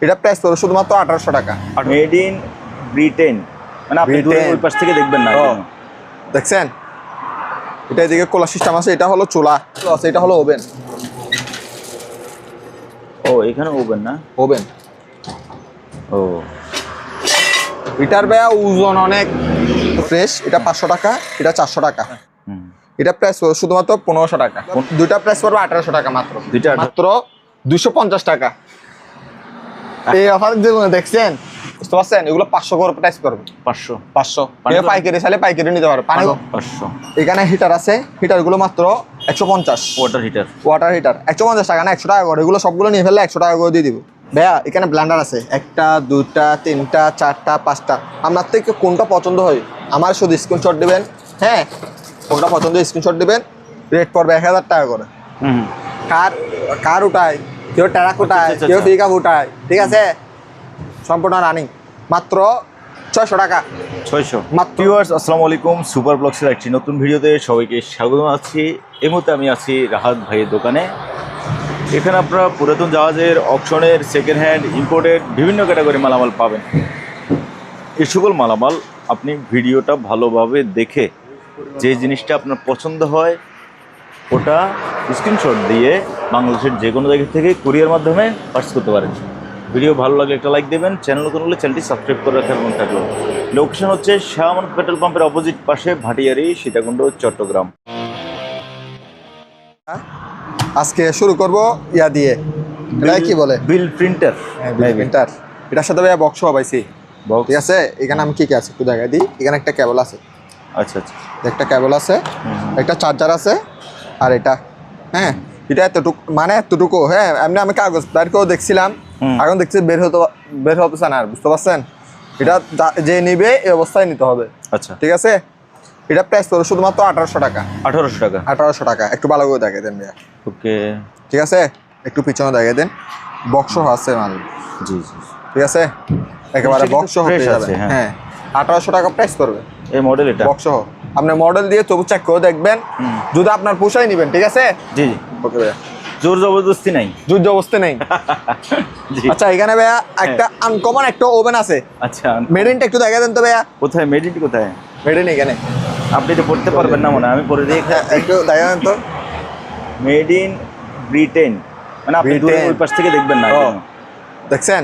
এটা প্রাইস পড়বে শুধুমাত্র 1800 টাকা। মেড ইন ব্রিটেন, মানে আপনি দূরে ওই পাশ থেকে দেখবেন না। দেখছেন, এটা এদিকে কোলা সিস্টেম আছে, এটা হলো চুলা আছে, এটা হলো ওভেন। ও এখানে ওভেন না, ওভেন। ও এটার ভাইয়া ওজন অনেক ফ্রেশ। এটা 500 টাকা, এটা 400 টাকা। এটা প্রাইস পড়বে শুধুমাত্র 1500 টাকা। দুইটা প্রাইস পড়বে 1800 টাকা মাত্র। দুইটা মাত্র 250 টাকা। এই অফার যেগুলো দেখছেন, বুঝতে পারছেন, এগুলো 500 করে প্রাইস পড়বে। 500 পাইকারি চাইলে পাইকারি নিতে পারবে। পানি 500। এখানে হিটার আছে, হিটার গুলো মাত্র 150। ওয়াটার হিটার 150 টাকা না, 100 টাকা করে। এগুলো সবগুলো নিয়ে ফেললে 100 টাকা করে দিয়ে দিব ভাইয়া। এখানে ব্লেন্ডার আছে, 1টা 2টা 3টা 4টা 5টা। আপনার থেকে কোনটা পছন্দ হয় আমার শুধু স্ক্রিনশট দিবেন। হ্যাঁ, কোনটা পছন্দ স্ক্রিনশট দিবেন। রেট পড়বে 1000 টাকা করে। কার উঠায়, কেউ টেরাক উঠায়, কেউ পিকআপ উঠায়, ঠিক আছে। সম্পূর্ণ রানিং, মাত্র 600 টাকা। 600 মাত্র। ভিউয়ার্স আসসালামু আলাইকুম, সুপার ব্লগসের একটি নতুন ভিডিওতে সবাইকে স্বাগত জানাচ্ছি। এই মুহূর্তে আমি আছি রাহাত ভাইয়ের দোকানে। এখানে আপনারা পুরাতন জাহাজের, অকশনের, সেকেন্ড হ্যান্ড, ইম্পোর্টেড বিভিন্ন ক্যাটাগরি মালামাল পাবেন। এই সকল মালামাল আপনি ভিডিওটা ভালোভাবে দেখে যে জিনিসটা আপনার পছন্দ হয় ওটা স্ক্রিনশট দিয়ে বাংলাদেশের যে কোনো জায়গা থেকে কুরিয়ার মাধ্যমে পার্সেল করতে পারেন। ভিডিও ভালো লাগলে একটা লাইক দেবেন, চ্যানেল নতুন হলে চ্যানেলটি সাবস্ক্রাইব করে রাখার মনে থাকলো। লোকেশন হচ্ছে শাহ আমানত পেট্রোল পাম্পের অপোজিট পাশে, ভাটিয়ারি, সীতাকুণ্ড, চট্টগ্রাম। আজকে শুরু করব ইয়া দিয়ে, এটা কি বলে, বিল প্রিন্টার। প্রিন্টার। এটার সাথে ভাইয়া বক্স পাইছি, ঠিক আছে। এখানে আমি কি কি আছে একটু দেখাই দিই। এখানে একটা কেবল আছে, আচ্ছা আচ্ছা, একটা কেবল আছে, একটা চার্জার আছে, আর এটা, হ্যাঁ এটা এতটুকু, মানে এতটুকু। হ্যাঁ, এমনি আমি কাগজ বের করেও দেখছিলাম, এখন দেখছি বের হতেছে না, বুঝতে পারছেন। এটা যে নিবে এই অবস্থায় নিতে হবে। আচ্ছা ঠিক আছে। এটা প্রাইস পড়বে শুধুমাত্র 1800 টাকা। 1800 টাকা। 1800 টাকা। একটু ভালো করে দেখাই দেন ভাইয়া। ওকে, ঠিক আছে, একটু পিছনে দেখাই দেন। বক্স আছে মাল, জি জি, ঠিক আছে, একেবারে বক্স হতে যাবে। হ্যাঁ, 1800 টাকা প্রাইস পড়বে এই মডেল। এটা বক্স সহ আপনি মডেল দিয়ে তবু চেক করে দেখবেন, যদি আপনার পোষায় নেবেন, ঠিক আছে। জি জি, ওকে ভাইয়া, জোর জবরদস্তি নাই, যুদ্ধ অবস্থা নেই। আচ্ছা, এখানে ভাইয়া একটা আনকমন একটা ওভেন আছে। আচ্ছা, মেডিনটা একটু দেখা দেন তো ভাইয়া। কোথায় মেডিন, কোথায় মেডিন? এখানে আপনি তো পড়তে পারবেন না মনে হয়, আমি পড়ে দিয়ে একটু দেখা দেন তো। মেড ইন ব্রিটেন, মানে আপনি দূরে ওই পাশ থেকে দেখবেন না। দেখছেন,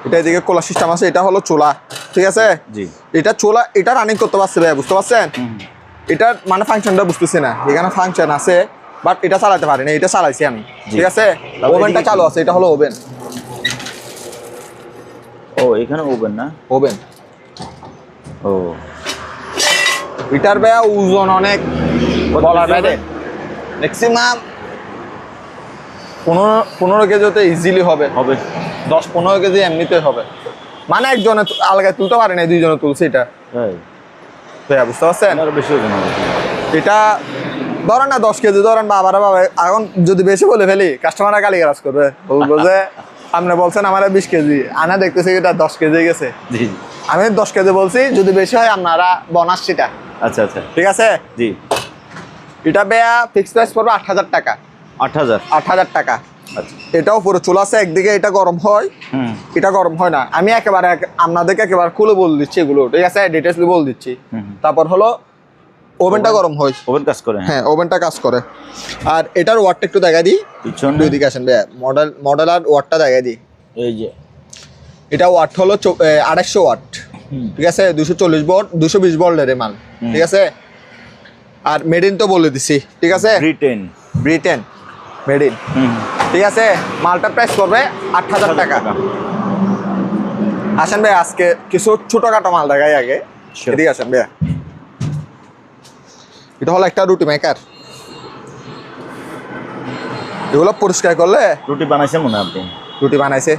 এটা এদিকে কোলা সিস্টেম আছে, এটা হলো চুলা, ঠিক আছে। জি, এটা চুলা, এটা রানিং করতে পারছে ভাইয়া, বুঝতে পারছেন। এটার মানে ফাংশনটা বুঝতেছি না। এখানে ফাংশন আছে বাট এটা চালাতে পারি না, এটা চালাইছি আমি, ঠিক আছে। ওভেনটা চালু আছে, এটা হলো ওভেন। ও এখানে ওভেন না, ওভেন। ও এটার ভাইয়া ওজন অনেক, বলার বাইরে। ম্যাক্সিমাম 15 কেজি হতে ইজিলি হবে, 10-15 কেজি এমনিতে হবে। মানে একজনে আলগায় তুলতে পারে না, দুইজনে তুলছে এটা, ভাইয়া বুঝতে পারছেন। আরো বেশি ওজন হবে। এটা ধরেন না 10 কেজি ধরেন, বাবারা বাবা, এখন যদি বেশি বলে ফেলি কাস্টমাররা গালিগালাজ করবে, বলবো যে আপনি বলছেন আমার 20 কেজি, আনা দেখতেছি এটা 10 কেজি গেছে। জি, আমি 10 কেজি বলছি, যদি বেশি হয় আপনারা বোনাস সেটা। আচ্ছা আচ্ছা, ঠিক আছে। জি, এটা ভাইয়া ফিক্স প্রাইস পড়বে 8000 টাকা। 8000 টাকা। আচ্ছা, এটাও পুরো চুলা আছে, একদিকে এটা গরম হয়, এটা গরম হয় না। আমি একেবারে আপনাদেরকে একেবারে খুলে বলে দিচ্ছি এগুলো, ঠিক আছে, ডিটেলস বলে দিচ্ছি। তারপর হলো ওভেনটা গরম হয়, ওভেন কাজ করে। হ্যাঁ, ওভেনটা কাজ করে। আর এটার ওয়াটটা একটু দেখা দিই, পিছনে দিকে আসেন ভাইয়া। মডেল আর ওয়াটটা দেখা দিই। এই যে এটা ওয়াট হলো 250 ওয়াট, ঠিক আছে। 240 ভোল্ট, 220 ভোল্টের মাল, ঠিক আছে। আর মেডিন তো বলে দিছি, ঠিক আছে। ব্রিটেন মেডিন, ঠিক আছে। মালটার প্রাইস করবে 8000 টাকা। আসেন ভাই, আজকে কিছু ছোটখাটো মাল দেখাই আগে, এদিকে আসেন ভাইয়া। এটা হলো একটা রুটি মেকার। এগুলো পরিষ্কার করলে রুটি বানাইছেন মনে হয় আপনি? রুটি বানাইছে।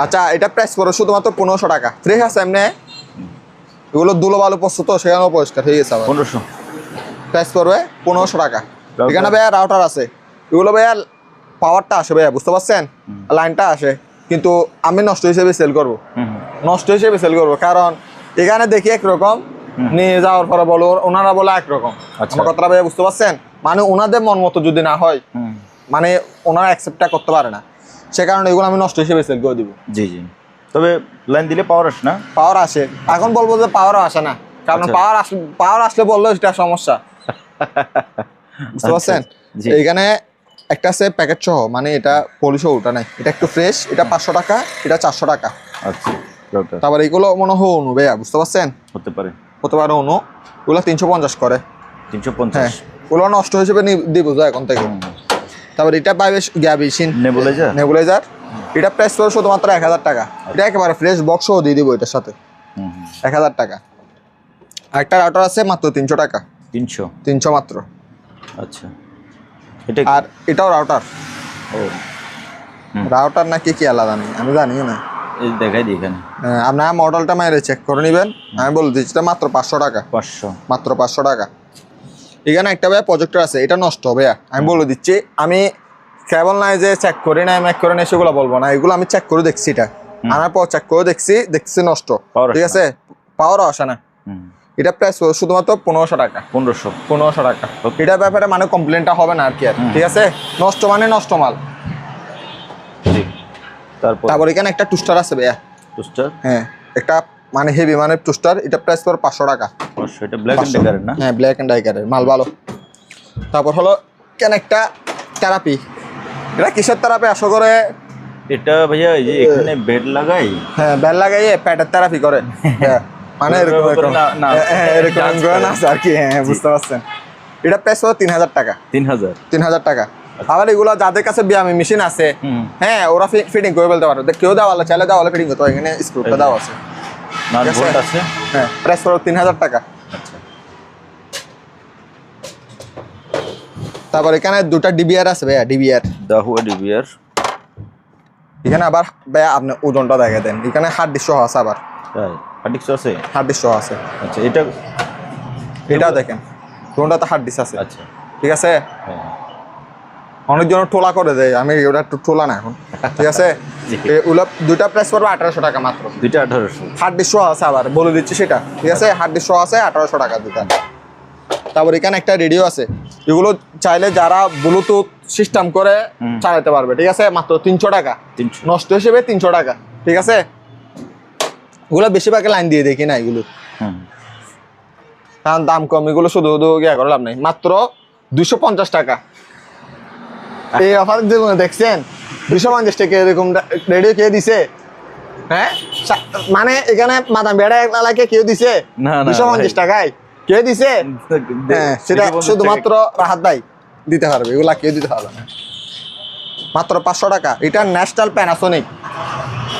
আচ্ছা, এটা প্রাইস পড়ে শুধুমাত্র 1500 টাকা। ফ্রেশ আছে এমনি, এগুলো ধুলো বালু পড়ছে তো, সেখানেও পরিষ্কার হয়ে গেছে। 1500 প্রাইস পড়বে 1500 টাকা। এখানে ভাইয়া রাউটার আছে, এগুলো ভাইয়া পাওয়ারটা আসে ভাইয়া, বুঝতে পারছেন, লাইনটা আসে, কিন্তু আমি নষ্ট হিসেবে সেল করবো, কারণ এখানে দেখি একরকম, নিয়ে যাওয়ার পরে বলো ওনারা বলে একরকম। আমার কথাটা ভাইয়া বুঝতে পারছেন, মানে ওনাদের মন মতো যদি না হয়, মানে ওনারা অ্যাকসেপ্টটা করতে পারে না। সে কারণে এগুলো আমি নষ্ট হিসেবে সেল করে দিব। জি জি, তবে লাইন দিলে পাওয়ার আসে না? পাওয়ার আসে, এখন বলবো যে পাওয়ারও আসে না, কারণ আচ্ছা। পাওয়ার আসলে বললো এটা সমস্যা। বুঝতে পারছেন? জি। এইখানে একটা আছে প্যাকেট সহ, মানে এটা পলিশও ওটা নাই, এটা একটু ফ্রেশ, এটা 500 টাকা, এটা 400 টাকা। আচ্ছা router তারপর এইগুলো মনে হয় অনু ভাইয়া, বুঝতে পারছেন? হতে পারে হতে পারে অনু, ওগুলো 350 করে। 350। হ্যাঁ, ওগুলো নষ্ট হিসেবে দিব যা এখন থেকে। তারপর এটা পাইবে গ্যাবিসিন নেবুলাইজার। নেবুলাইজার, এটা প্রাইস পড়বে শুধুমাত্র 1000 টাকা। এটা একেবারে ফ্রেশ বক্সও দিয়ে দিব এটার সাথে, 1000 টাকা। আরেকটা রাউটার আছে মাত্র 300 টাকা, 300 মাত্র। আচ্ছা, এটা আর এটাও রাউটার, ও রাউটার নাকি কি আলাদা নেই আমি জানিও না। এই দেখাই দিই এখানে। আপনার মডেলটা মাইরে চেক করে নেবেন, আমি বলে দিচ্ছি এটা মাত্র 500 টাকা, 500 মাত্র 500 টাকা। এখানে একটা ভাইয়া প্রজেক্টর আছে, এটা নষ্ট ভাইয়া, আমি বলে দিচ্ছি। আমি কেবল নাই যে চেক করি না ম্যাক করে না সেগুলো বলবো না, এগুলো আমি চেক করে দেখছি, এটা আনার পর চেক করে দেখছি নষ্ট, Power ঠিক আছে, পাওয়ারও আসে না। হুম, এটা প্রাইস শুধুমাত্র 1500 টাকা, 1500 টাকা। এটার ব্যাপারে মানে কমপ্লেনটা হবে না আর কি, আর ঠিক আছে, নষ্ট মানে নষ্ট মাল। জি। তারপর এখানে একটা টুস্টার আছে ভাইয়া, টুস্টার, হ্যাঁ, একটা মানে হেভি মানে টুস্টার, এটা প্রাইস পড়ে 500 টাকা। 500, এটা ব্ল্যাক এন্ড ডেকারের না? হ্যাঁ, ব্ল্যাক এন্ড ডাইকারের মাল ভালো। তারপর হলো কেন একটা থেরাপি, এটা কিসের থেরাপি আশা করে? এটা ভাইয়া এই যে এখানে বেড লাগাই, হ্যাঁ, বেল লাগাইয়ে পেটের থেরাপি করে। হ্যাঁ, মানে এরকম এরকম এরকম করে না আর কি, হ্যাঁ বুঝতে পারছেন। এটা প্রাইস পড়ে 3000 টাকা, 3000 টাকা। আবার এগুলো যাদের কাছে ব্যায়ামী মেশিন আছে, হ্যাঁ, ওরা ফিটিং করে ফেলতে পারে, কেউ দেওয়ালে চাইলে দেওয়ালে ফিটিং করতে হয়, এখানে স্ক্রুটা দেওয়া আছে। নাট বোল্ট আছে। হ্যাঁ, প্রাইস পড়ে 3000 টাকা। আচ্ছা, তারপর এখানে দুটা ডিবিআর আছে ভাইয়া, ডিবিআর। দাহুয়া ডিবিআর। এখানে আবার ভাইয়া আপনি ওজনটা দেখে দেন, এখানে হার্ড ডিস্ক সহ আছে, আবার তাই হার্ড ডিস্ক আছে? হার্ড ডিস্ক সহ আছে। আচ্ছা, এটা এটাও দেখেন, কোনটাতে হার্ড ডিস্ক আছে। আচ্ছা, ঠিক আছে, হ্যাঁ, অনেকজন টোলা করে দেয়, আমি ওটা একটু টোলা না এখন, ঠিক আছে। জি। ওগুলো দুটা প্রাইস পড়বে 1800 টাকা মাত্র। দুইটা 1800। হার্ড ডিস্ক সহ আছে, আবার বলে দিচ্ছি সেটা, ঠিক আছে, হার্ড ডিস্ক সহ আছে 1800 টাকা দুটা। তারপর এখানে একটা রেডিও আছে, এগুলো চাইলে যারা ব্লুটুথ সিস্টেম করে চালাতে পারবে, ঠিক আছে, মাত্র 300 টাকা, 300। নষ্ট হিসেবে 300 টাকা, ঠিক আছে। এগুলো বেশিরভাগ লাইন দিয়ে দেখি না এগুলো, হুম, কারণ দাম কম, এগুলো শুধু শুধু ইয়ে করে লাভ নেই। মাত্র 250 টাকা এই অফার দেখছেন, 250 টাকা এরকম রেডিও কে দিছে? হ্যাঁ, মানে এখানে মাদাম বেড়া এলাকায় কেউ দিছে না, না, 250 টাকায় কে দিছে? হ্যাঁ, সেটা 250 শুধুমাত্র রাহাত ভাই দিতে পারবে, এগুলা কেউ দিতে পারবে না। মাত্র 500 টাকা। এটা ন্যাশনাল প্যানাসোনিক,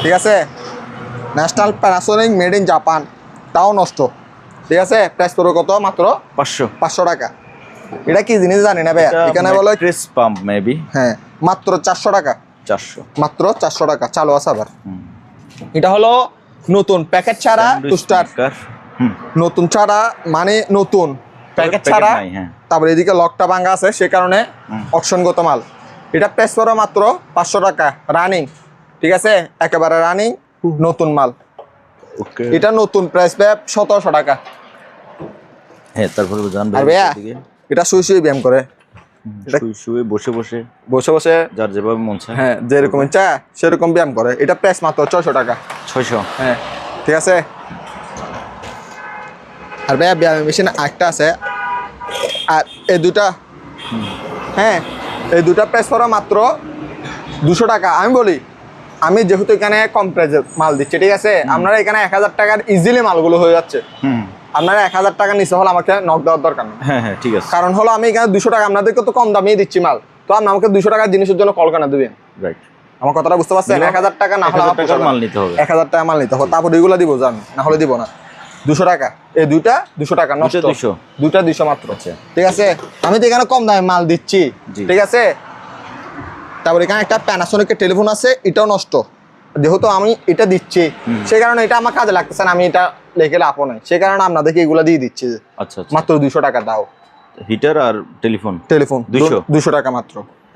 ঠিক আছে, national Panasonic made in Japan, তাও নষ্ট, ঠিক আছে। প্রাইস পড়বে কত? মাত্র 500 টাকা। এটা কি জিনিস জানি না ভাইয়া, এখানে বলে ট্রেস পাম্প মেবি। হ্যাঁ, মাত্র 400 টাকা, 400 মাত্র 400 টাকা, চালু আছে আবার। এটা হলো নতুন প্যাকেট ছাড়া টুস্টার, নতুন ছাড়া মানে নতুন প্যাকেট ছাড়া। তারপর এদিকে লকটা ভাঙা আছে, সে কারণে অপশনগত মাল। এটা প্রাইস পড়ে মাত্র 500 টাকা, রানিং, ঠিক আছে, একেবারে রানিং নতুন মাল। ওকে, এটা নতুন প্রাইস প্রায় 1700 টাকা। হ্যাঁ, তারপরে জানবে। আর ভাইয়া এটা শুয়ে শুয়ে ব্যায়াম করে, শুয়ে বসে বসে বসে বসে যার যেভাবে মন চায়, হ্যাঁ, যেরকম ইচ্ছা সেরকম ব্যায়াম করে। এটা প্রাইস মাত্র 600 টাকা, 600। হ্যাঁ, ঠিক আছে। আর ভাইয়া ব্যায়াম মেশিন একটা আছে, আর এই দুটা, হ্যাঁ, এই দুটা প্রাইস পড়া মাত্র 200 টাকা। আমি বলি, আমি যেহেতু এখানে কম প্রাইসে মাল দিচ্ছি, ঠিক আছে, আপনারা এখানে 1000 টাকার ইজিলি মালগুলো হয়ে যাচ্ছে। আপনারা 1000 টাকা নিচে হলে আমাকে নক দেওয়ার দরকার নেই। হ্যাঁ হ্যাঁ, ঠিক আছে। কারণ হলো আমি এখানে 200 টাকা আপনাদেরকে তো কম দামিয়ে দিচ্ছি মাল, তো আপনি আমাকে 200 টাকার জিনিসের জন্য কল কেন দেবেন? রাইট, আমার কথাটা বুঝতে পারছেন? 1000 টাকা না হলে 1000 টাকার মাল নিতে হবে, 1000 টাকা মাল নিতে হবে, তারপর এগুলো দিব জান, না হলে দিব না। 200 টাকা, এই দুইটা 200 টাকা নষ্ট, দুইটা 200 মাত্র, ঠিক আছে। আমি তো এখানে কম দামে মাল দিচ্ছি, ঠিক আছে। তারপর এখানে একটা প্যানাসোনিকের টেলিফোন আছে, এটাও নষ্ট, যেহেতু আমি এটা দিচ্ছি সেই কারণে এটা আমার কাজে লাগতেছে না, আমি এটা লেখে লাভ নাই, সেই কারণে আপনাদেরকে এগুলো দিয়ে দিচ্ছি। আচ্ছা, মাত্র 200 টাকা দাও, হিটার আর টেলিফোন 200 টাকা মাত্র।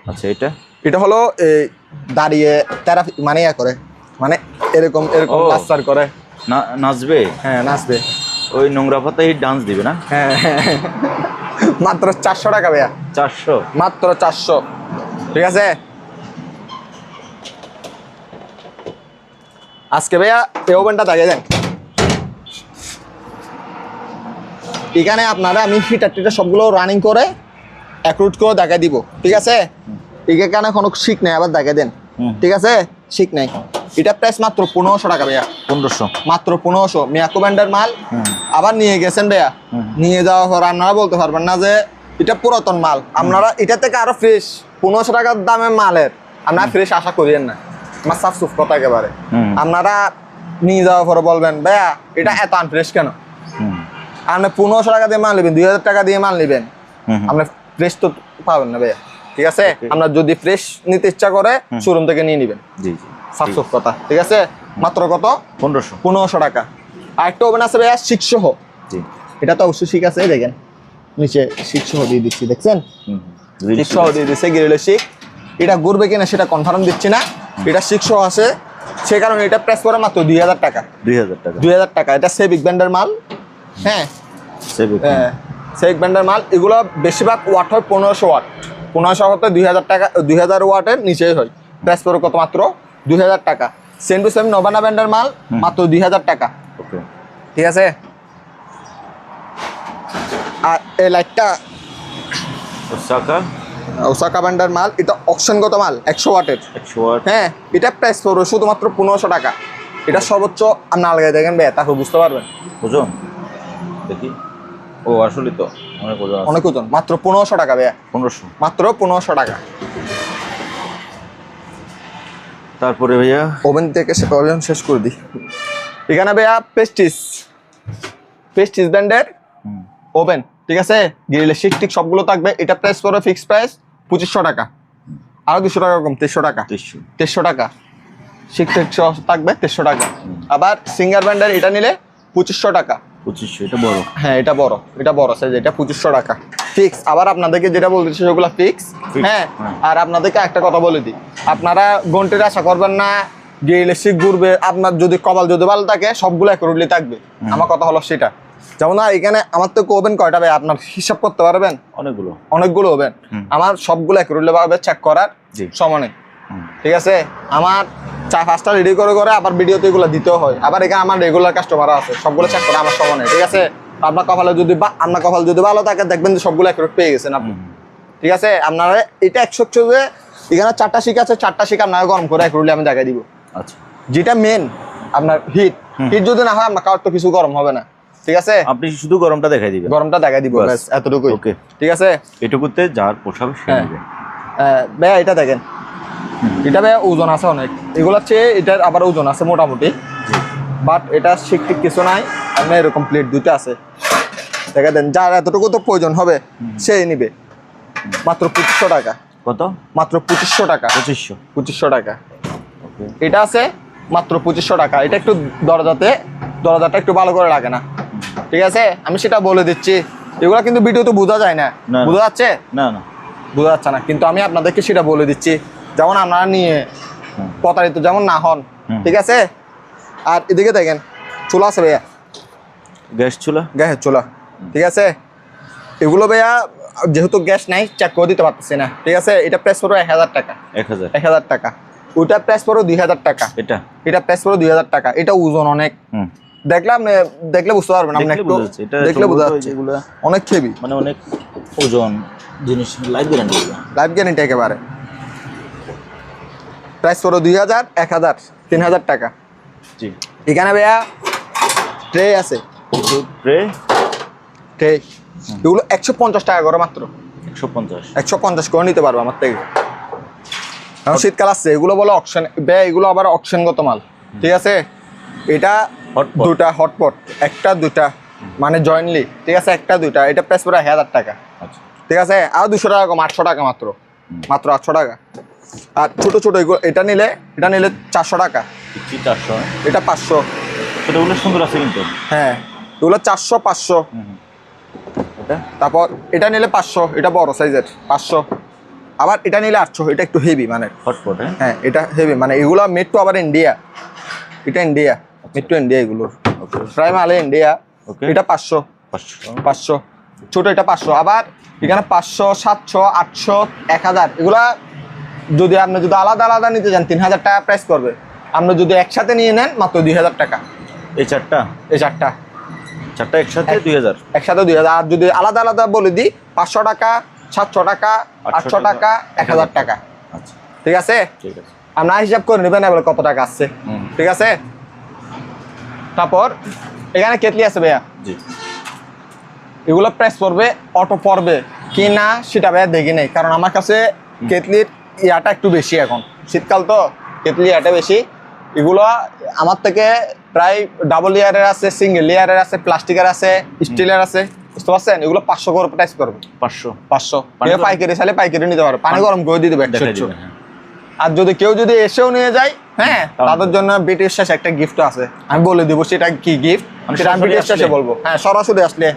আচ্ছা, এটা হলো এই দাঁড়িয়ে থেরাপি মানে ইয়া করে, মানে এরকম এরকম লাস্টার করে, নাচবে, হ্যাঁ নাচবে, ওই নোংরা পাতায় ডান্স দিবে না? হ্যাঁ, মাত্র 400 টাকা ভাইয়া, 400, মাত্র 400, ঠিক আছে। আজকে ভাইয়া এই ওভেনটা দেখিয়ে দেন। এখানে আপনারা আমি হিটার টিটার সবগুলো রানিং করে অ্যাক্রুট করে দেখা দিব, ঠিক আছে? এখানে কোনো শিক নেই, আবার দেখা দেন, ঠিক আছে? শিক নেই। এটা প্রাইস মাত্র 1500 টাকা ভাইয়া। 1500 মাত্র 1500 মিয়াকো ব্র্যান্ডের মাল। আবার নিয়ে গেছেন ভাইয়া, নিয়ে যাওয়ার পর আপনারা বলতে পারবেন না যে এটা পুরাতন মাল। আপনারা এটা থেকে আরো ফ্রেশ 1500 টাকার দামের মালের আপনারা ফ্রেশ আশা করিয়েন না, আমার সাফ সুফ কথা একেবারে। আপনারা নিয়ে যাওয়ার পরে বলবেন ভাইয়া এটা এত আনফ্রেশ কেন? আপনি 1500 টাকা দিয়ে মাল নেবেন, 2000 টাকা দিয়ে মাল নেবেন, আপনি ফ্রেশ তো পাবেন না ভাইয়া, ঠিক আছে? আপনার যদি ফ্রেশ নিতে ইচ্ছা করে শোরুম থেকে নিয়ে নেবেন। জি জি, সাতশো কথা, ঠিক আছে? মাত্র কত? 1500 টাকা। আর একটা ওভেন আছে ভাইয়া শিক সহ। জি, এটা তো অবশ্যই শিক আছে, দেখেন নিচে শিক সহ দিয়ে দিচ্ছি, দেখছেন? শিক সহ দিয়ে দিচ্ছে, গ্রিলের শিক। এটা ঘুরবে কিনা সেটা কনফার্ম দিচ্ছি না, এটা শিক সহ আছে, সে কারণে এটা প্রাইস করে মাত্র 2000 টাকা। 2000 টাকা, 2000 টাকা। এটা সেভিক ব্র্যান্ডের মাল। হ্যাঁ, সেভিক ব্র্যান্ডের মাল। এগুলো বেশিরভাগ ওয়াট হয় 1500 ওয়াট। 1500 হতে 2000 টাকা, 2000 ওয়াটের নিচেই হয়। প্রাইস পড়ে কত? মাত্র 2000 টাকা। সেম টু সেম নবানা ব্র্যান্ডের মাল, মাত্র 2000 টাকা। ওকে, ঠিক আছে? আর এই লাইটটা ওসাকা ব্র্যান্ডের মাল, এটা অকশনগত মাল, 100 ওয়াটের। 100 ওয়াট। হ্যাঁ, এটা প্রাইস পড়বে শুধুমাত্র 1500 টাকা। এটা সর্বোচ্চ আপনি আলাদা দেখেন ভাই, তারপর বুঝতে পারবেন। ওজন দেখি, ও আসলে তো অনেক ওজন আছে। অনেক ওজন, মাত্র 1500 টাকা ভাইয়া। 1500, মাত্র 1500 টাকা। তারপরে ভাইয়া ওভেন থেকে সে ওভেন শেষ করে দিই। এখানে ভাইয়া পেস্টিস ব্র্যান্ডের ওভেন, ঠিক আছে? গ্রিলের শিক টিক সবগুলো থাকবে। এটা প্রাইস পড়বে ফিক্সড প্রাইস 2500 টাকা। আরো 200 টাকা কম, 2300 টাকা। 2300 টাকা শিক টিক থাকবে, 2300 টাকা। আবার সিঙ্গার ব্র্যান্ডের এটা নিলে 2500 টাকা। 2500, এটা বড়। হ্যাঁ, এটা বড় সাইজ, এটা 2500 টাকা ফিক্স। আবার আপনাদেরকে যেটা বলতেছি সেগুলো ফিক্স। হ্যাঁ, আর আপনাদেরকে একটা কথা বলে দিই, আপনারা ঘন্টের আশা করবেন না গ্রিলের শিক ঘুরবে। আপনার যদি কপাল যদি ভালো থাকে সবগুলো অ্যাকুরেটলি থাকবে। আমার কথা হলো সেটা। যেমন এখানে আমার তো ওভেন কয়টা ভাই আপনার হিসাব করতে পারবেন? অনেকগুলো ওভেন। আমার সবগুলো অ্যাকুরেটলি ভাবে চেক করার সময়, ঠিক আছে? আমার 4-5টা রেডি করে আবার ভিডিওতে এগুলো দিতেও হয়। আবার এখানে আমার রেগুলার কাস্টমার আছে, সবগুলো চেক করে আমার সময়, ঠিক আছে? আপনার কপাল যদি ভালো থাকে দেখবেন যে সবগুলো অ্যাকুরেট পেয়ে গেছেন আপনি, ঠিক আছে? আপনারা এটা 100 যে এখানে 4টা শিক আছে, 4টা শিক আপনারা গরম করে অ্যাকুরেটলি আমি দেখাই দিব। আচ্ছা, যেটা মেন আপনার হিট যদি না হয় আপনার কার তো কিছু গরম হবে না, ঠিক আছে? আপনি শুধু গরমটা দেখাই দিবেন। গরমটা দেখাই দিব, ব্যাস এতটুকুই। ওকে, ঠিক আছে? এটুকুতে যার পোষাবে সে নেবে। ভাইয়া এটা দেখেন, এটা ভাইয়া ওজন আছে অনেক, এগুলোর চেয়ে এটার আবার ওজন আছে মোটামুটি, বাট এটা শিক টিক কিছু নাই। আপনার এরকম প্লেট দুটো আছে, দেখা দেন। যার এতটুকু তো প্রয়োজন হবে সেই নিবে। মাত্র 2500 টাকা। কত? মাত্র 2500 টাকা। 2500 টাকা। এটা আছে মাত্র 2500 টাকা। এটা একটু দরজাটা একটু ভালো করে লাগে না, ঠিক আছে? আমি সেটা বলে দিচ্ছি। এগুলো কিন্তু ভিডিও তো বোঝা যায় না, বোঝা যাচ্ছে না? বোঝা যাচ্ছে না, কিন্তু আমি আপনাদেরকে সেটা বলে দিচ্ছি যেমন আপনারা নিয়ে প্রতারিত যেমন না হন, ঠিক আছে? আর এদিকে দেখেন চুলা আছে ভাইয়া, গ্যাসের চুলা, ঠিক আছে? এগুলো ভাইয়া যেহেতু গ্যাস নাই চেক করে দিতে পারতেছি না, ঠিক আছে? এটা প্রাইস পড়ো 1000 টাকা। 1000 টাকা। ওইটা প্রাইস পড়ো 2000 টাকা। এটা প্রাইস পড়ো 2000 টাকা। এটা ওজন অনেক, দেখলে বুঝতে পারবেন আপনি, একটু দেখলে বোঝা যাচ্ছে অনেক হেভি, মানে অনেক ওজন জিনিস। লাইভ গ্যারান্টি একেবারে। প্রাইস পড়ো 2000, 1000, 3000 টাকা। জি। এখানে ভাইয়া ট্রে আছে, ট্রে এগুলো 150 টাকা করে মাত্র। 150 করে নিতে পারবো আমার থেকে। শীতকাল আসছে, এগুলো বলে অকশন, এগুলো আবার অকশনগত মাল, ঠিক আছে? এটা দুটা হটপট, একটা দুটা মানে জয়েন্টলি, ঠিক আছে? একটা দুটা। এটা প্রাইস পড়ে 1000 টাকা, ঠিক আছে? আর 200 টাকা কম, 800 টাকা মাত্র 800 টাকা। আর ছোট এটা নিলে 400 টাকা। এটা 500। এগুলো সুন্দর আছে কিন্তু। হ্যাঁ, এগুলো 400, 500। তারপর এটা নিলে 500, এটা বড় সাইজের 500। আবার এটা নিলে 800, এটা একটু হেভি মানে হটপট। হ্যাঁ, এটা হেভি মানে এগুলো মেড টু আবার ইন্ডিয়া। এটা ইন্ডিয়া, মেড টু ইন্ডিয়া এগুলোর প্রায় মালে ইন্ডিয়া। এটা 500। ছোট এটা 500। আবার এখানে 500, 700, 800, 1000। এগুলা যদি আপনি আলাদা নিতে চান 3000 টাকা প্রাইস করবে। আপনি যদি একসাথে নিয়ে নেন মাত্র 2000 টাকা। এই চারটা এই চারটা একসাথে 2000। একসাথে 2000। আর যদি আলাদা আলাদা বলে দিই 500 টাকা, 700 টাকা, 800 টাকা, 1000 টাকা। আচ্ছা ঠিক আছে, ঠিক আছে। আপনারা হিসাব করে নেবেন এবার কত টাকা আসছে। ঠিক আছে, তারপর এখানে কেটলি আছে ভাইয়া। জি, এগুলো প্রেস পড়বে, অটো পড়বে কি না সেটা ভাইয়া দেখি নেই, কারণ আমার কাছে কেটলির ইয়াটা একটু বেশি, এখন শীতকাল তো কেটলি ইয়াটা বেশি। এগুলো আমার থেকে প্রায় ডাবল লেয়ারের আছে, সিঙ্গেল লেয়ারের আছে, প্লাস্টিকের আছে, স্টিলের আছে, বুঝতে পারছেন? এগুলো 500 করে প্রাইস করবে। 500 পাইকারি চাইলে পাইকারি নিতে পারবে, পানি গরম করে দিয়ে দেবে 100। আর যদি কেউ যদি এসেও নিয়ে যায়, হ্যাঁ, তাদের জন্য ব্রিটিশ শেষে একটা গিফট আছে, আমি বলে দিব সেটা কি গিফট, সেটা আমি ব্রিটিশ শেষে বলবো। হ্যাঁ, সরাসরি আসলে,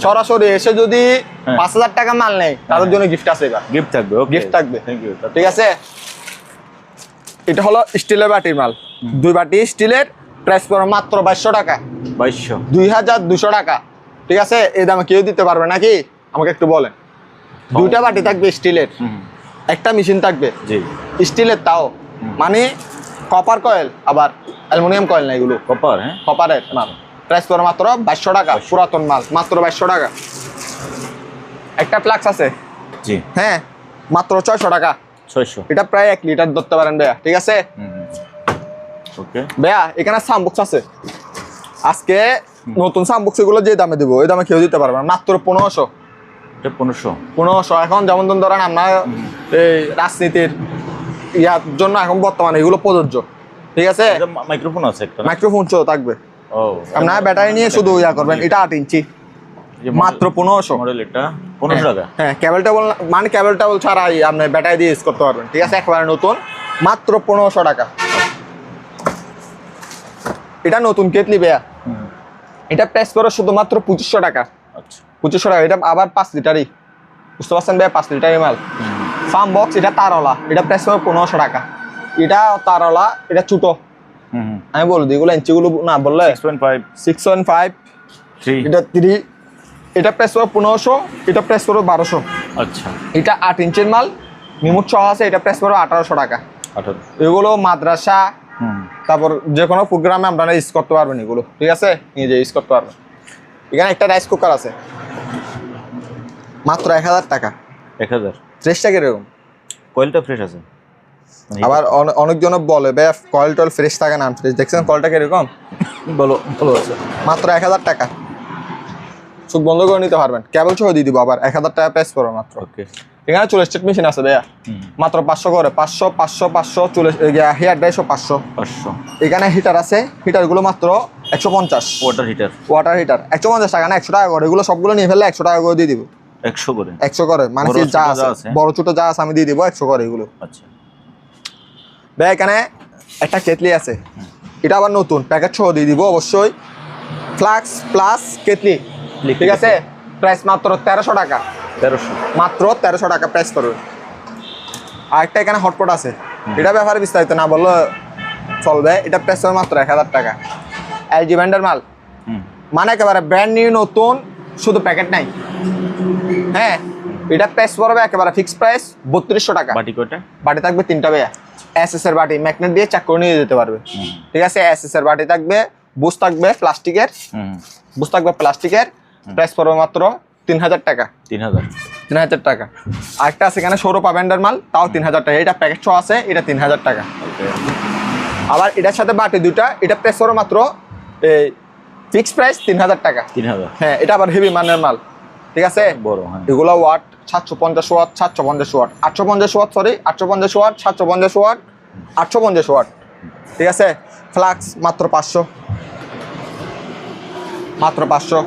সরাসরি এসে যদি 5000 টাকা মাল নেয় তাদের জন্য গিফট আছে। এবার গিফট থাকবে, গিফট থাকবে। Thank you. ঠিক আছে, এটা হলো স্টিলের বাটির মাল, 2 বাটি স্টিলের, প্রাইস পড়বে মাত্র 2200 টাকা। 2200 টাকা। ঠিক আছে, এই দামে কেউ দিতে পারবে নাকি আমাকে একটু বলেন। 2টা বাটি থাকবে স্টিলের, একটা মেশিন থাকবে স্টিলের, তাও মানে কপার কয়েল, আবার অ্যালুমিনিয়াম কয়েল না, এগুলো কপার। হ্যাঁ, কপারের মাল। প্রাইস পড়বে মাত্র 2200 টাকা, পুরাতন মাল, মাত্র 2200 টাকা। একটা ফ্লাক্স আছে, জি, হ্যাঁ, মাত্র 600 টাকা। 600। এটা প্রায় 1 লিটার ধরতে পারেন ভাইয়া। ঠিক আছে, ওকে ভাইয়া এখানে সামবক্স আছে, আজকে নতুন সামবক্স গুলো যে দামে দিব ওই দামে কেউ দিতে পারবে না, মাত্র 1500। 1500। এখন যেমন ধরেন আমরা এই রাজনীতির ইয়ার জন্য এখন বর্তমানে এগুলো প্রযোজ্য। ঠিক আছে, মাইক্রোফোন আছে একটা, মাইক্রোফোন থাকবে। ও, আপনারা ব্যাটারি নিয়ে শুধু ইয়া করবেন। এটা 8 ইঞ্চি, মাত্র 1500 মডেল। এটা 1500 টাকা। হ্যাঁ, কেবল টেবল মানে কেবল টেবল ছাড়াই আপনি ব্যাটারি দিয়ে ইউজ করতে পারবেন। ঠিক আছে, একেবারে নতুন, মাত্র 1500 টাকা। এটা নতুন কেটলি ভাইয়া, এটা প্রাইস করে শুধুমাত্র 2500 টাকা। আচ্ছা, 2500 টাকা। এটা আবার 5 লিটারই, বুঝতে পারছেন ভাইয়া, 5 লিটারই মাল। ফার্ম বক্স, এটা তারওয়ালা, এটা প্রাইস করে 1500 টাকা। এটা তারওয়ালা, এটা ছোট, আমি বলে দিই, এগুলো ইঞ্চিগুলো না বললে 6.5 3। এটা 3, এটা প্রাইস করে 1500, এটা প্রাইস করে 1200। আচ্ছা, এটা 8 ইঞ্চির মাল, রিমোট সহ আছে, এটা প্রাইস করে 1800 টাকা। 18। এগুলো মাদ্রাসা, তারপর যে কোনো প্রোগ্রামে আপনারা ইউজ করতে পারবেন এগুলো। ঠিক আছে, নিজে ইউজ করতে পারবেন। এখানে একটা রাইস কুকার আছে, মাত্র 1000 টাকা। 1000। ফ্রেশটা কিরকম? কয়েলটা ফ্রেশ আছে। আবার অনেকজন বলে ভাই কয়েল টয়েল ফ্রেশ থাকে না, ফ্রেশ। দেখছেন কয়েলটা কিরকম? বলো আছে, মাত্র 1000 টাকা। চোখ বন্ধ করে নিতে পারবেন, কেবল সহ দিয়ে দিব। আবার 1000 টাকা প্রাইস পড়বে মাত্র। ওকে। এখানে চুলের স্টেট মেশিন আছে ভাইয়া, মাত্র 500 করে। 500 500 500 চুলের হেয়ার ড্রাইসও 500। এখানে হিটার আছে, হিটারগুলো মাত্র 150। ওয়াটার হিটার 150 টাকা না, 100 টাকা করে। এগুলো সবগুলো নিয়ে ফেললে 100 টাকা করে দিয়ে দিব। 100 করে মানে যা আছে, বড় ছোট যা আছে আমি দিয়ে দিব 100 করে এগুলো। আচ্ছা ভাই, এখানে একটা কেটলি আছে, এটা আবার নতুন, প্যাকেট সহ দিয়ে দিব অবশ্যই। ফ্লাক্স প্লাস কেটলি, ঠিক আছে, প্রাইস মাত্র 1300 টাকা। 1300, মাত্র 1300 টাকা প্রাইস করবে। আরেকটা এখানে হটপট আছে, এটা ব্যাপারে বিস্তারিত না বললো চলবে। এটা প্রাইস হবে মাত্র 1000 টাকা। এলজি ব্র্যান্ডের মাল, মানে একেবারে ব্র্যান্ড নিউ নতুন, শুধু প্যাকেট নাই। হ্যাঁ, এটা প্রাইস পড়বে একেবারে ফিক্সড প্রাইস 3200 টাকা। বাটি কয়টা? বাটি থাকবে 3টা ভাইয়া, এসএস এর বাটি, ম্যাগনেট দিয়ে চাক করে নিয়ে যেতে পারবে। ঠিক আছে, এসএস এর বাটি থাকবে, বুশ থাকবে প্লাস্টিকের, বুশ থাকবে প্লাস্টিকের। প্রাইস পড়বে মাত্র 3000 টাকা। 3000 টাকা। আরেকটা আছে এখানে সৌরভ ব্র্যান্ডের মাল, তাও 3000 টাকা। এটা প্যাকেট সহ আছে, এটা 3000 টাকা। আবার এটার সাথে বাটি 2টা, এটা প্রাইস পড়বে মাত্র এই ফিক্সড প্রাইস 3000 টাকা। 3000। হ্যাঁ, এটা আবার হেভি মানের মাল। ঠিক আছে, বড়। এগুলো watt 750 watt, 750 watt, 850 watt, sorry 850 watt, 750 watt, 850 watt. ঠিক আছে, ফ্লাক্স মাত্র 500, মাত্র 500,